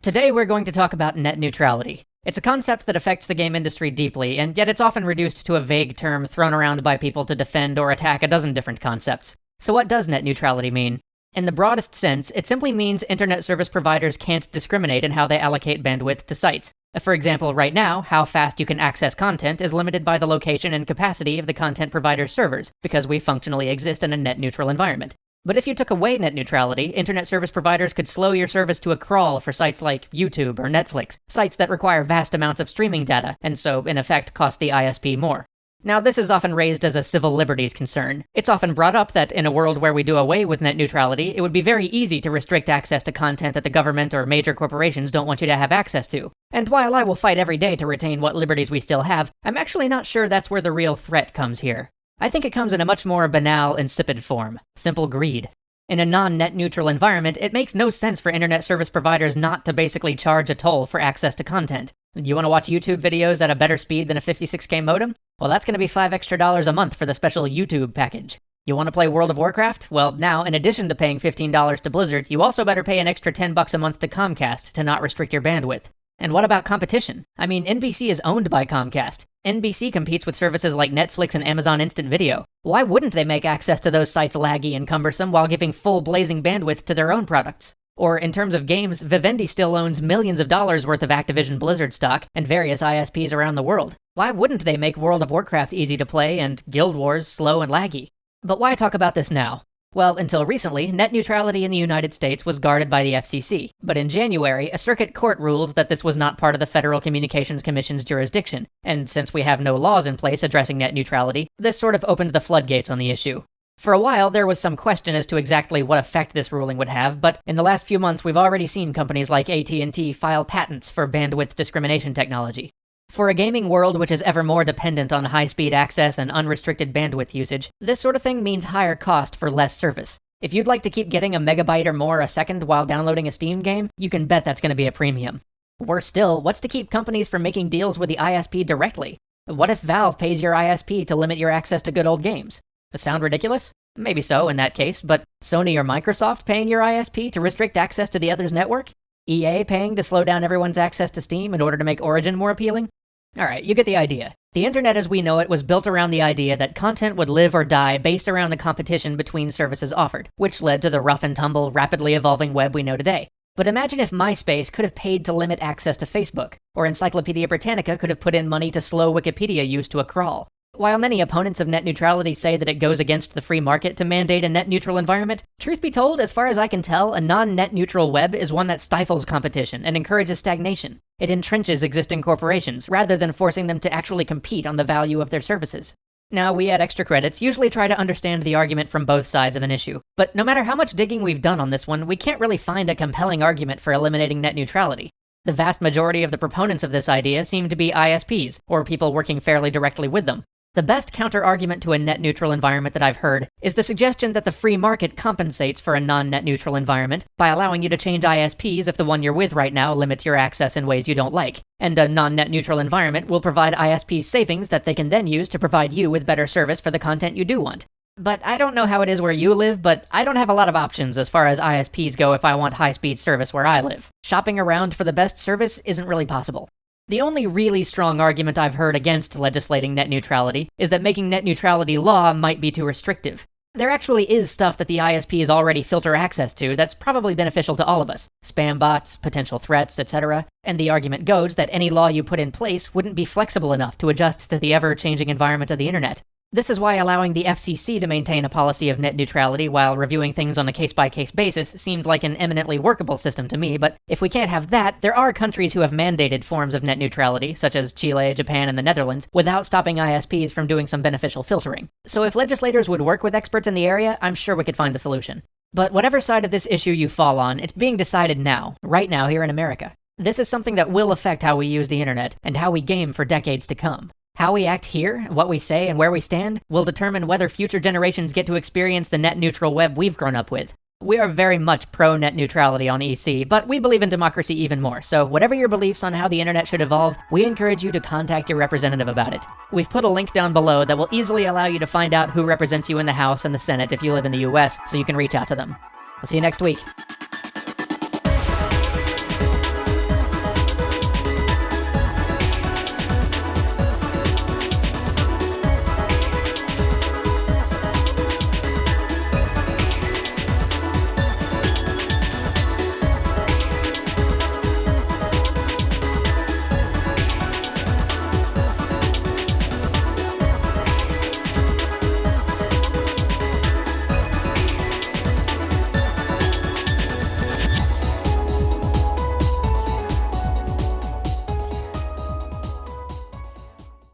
Today we're going to talk about net neutrality. It's a concept that affects the game industry deeply, and yet it's often reduced to a vague term thrown around by people to defend or attack a dozen different concepts. So what does net neutrality mean? In the broadest sense, it simply means internet service providers can't discriminate in how they allocate bandwidth to sites. For example, right now, how fast you can access content is limited by the location and capacity of the content provider's servers, because we functionally exist in a net neutral environment. But if you took away net neutrality, internet service providers could slow your service to a crawl for sites like YouTube or Netflix, sites that require vast amounts of streaming data, and so, in effect, cost the ISP more. Now, this is often raised as a civil liberties concern. It's often brought up that in a world where we do away with net neutrality, it would be very easy to restrict access to content that the government or major corporations don't want you to have access to. And while I will fight every day to retain what liberties we still have, I'm actually not sure that's where the real threat comes here. I think it comes in a much more banal, insipid form: simple greed. In a non-net neutral environment, it makes no sense for internet service providers not to basically charge a toll for access to content. You want to watch YouTube videos at a better speed than a 56K modem? Well, that's going to be $5 extra a month for the special YouTube package. You want to play World of Warcraft? Well, now, in addition to paying $15 to Blizzard, you also better pay an extra $10 a month to Comcast to not restrict your bandwidth. And what about competition? I mean, NBC is owned by Comcast. NBC competes with services like Netflix and Amazon Instant Video. Why wouldn't they make access to those sites laggy and cumbersome while giving full blazing bandwidth to their own products? Or in terms of games, Vivendi still owns millions of dollars worth of Activision Blizzard stock and various ISPs around the world. Why wouldn't they make World of Warcraft easy to play and Guild Wars slow and laggy? But why talk about this now? Well, until recently, net neutrality in the United States was guarded by the FCC, but in January, a circuit court ruled that this was not part of the Federal Communications Commission's jurisdiction, and since we have no laws in place addressing net neutrality, this sort of opened the floodgates on the issue. For a while, there was some question as to exactly what effect this ruling would have, but in the last few months we've already seen companies like AT&T file patents for bandwidth discrimination technology. For a gaming world which is ever more dependent on high-speed access and unrestricted bandwidth usage, this sort of thing means higher cost for less service. If you'd like to keep getting a megabyte or more a second while downloading a Steam game, you can bet that's going to be a premium. Worse still, what's to keep companies from making deals with the ISP directly? What if Valve pays your ISP to limit your access to good old games? Sound ridiculous? Maybe so in that case, but Sony or Microsoft paying your ISP to restrict access to the other's network? EA paying to slow down everyone's access to Steam in order to make Origin more appealing? Alright, you get the idea. The internet as we know it was built around the idea that content would live or die based around the competition between services offered, which led to the rough and tumble, rapidly evolving web we know today. But imagine if MySpace could have paid to limit access to Facebook, or Encyclopedia Britannica could have put in money to slow Wikipedia use to a crawl. While many opponents of net neutrality say that it goes against the free market to mandate a net neutral environment, truth be told, as far as I can tell, a non-net neutral web is one that stifles competition and encourages stagnation. It entrenches existing corporations, rather than forcing them to actually compete on the value of their services. Now, we at Extra Credits usually try to understand the argument from both sides of an issue, but no matter how much digging we've done on this one, we can't really find a compelling argument for eliminating net neutrality. The vast majority of the proponents of this idea seem to be ISPs, or people working fairly directly with them. The best counter-argument to a net-neutral environment that I've heard is the suggestion that the free market compensates for a non-net neutral environment by allowing you to change ISPs if the one you're with right now limits your access in ways you don't like, and a non-net neutral environment will provide ISPs savings that they can then use to provide you with better service for the content you do want. But I don't know how it is where you live, but I don't have a lot of options as far as ISPs go if I want high-speed service where I live. Shopping around for the best service isn't really possible. The only really strong argument I've heard against legislating net neutrality is that making net neutrality law might be too restrictive. There actually is stuff that the ISPs already filter access to that's probably beneficial to all of us. Spam bots, potential threats, etc. And the argument goes that any law you put in place wouldn't be flexible enough to adjust to the ever-changing environment of the internet. This is why allowing the FCC to maintain a policy of net neutrality while reviewing things on a case-by-case basis seemed like an eminently workable system to me, but if we can't have that, there are countries who have mandated forms of net neutrality, such as Chile, Japan, and the Netherlands, without stopping ISPs from doing some beneficial filtering. So if legislators would work with experts in the area, I'm sure we could find a solution. But whatever side of this issue you fall on, it's being decided now, right now here in America. This is something that will affect how we use the internet, and how we game for decades to come. How we act here, what we say, and where we stand will determine whether future generations get to experience the net neutral web we've grown up with. We are very much pro-net neutrality on EC, but we believe in democracy even more, so whatever your beliefs on how the internet should evolve, we encourage you to contact your representative about it. We've put a link down below that will easily allow you to find out who represents you in the House and the Senate if you live in the US, so you can reach out to them. I'll see you next week.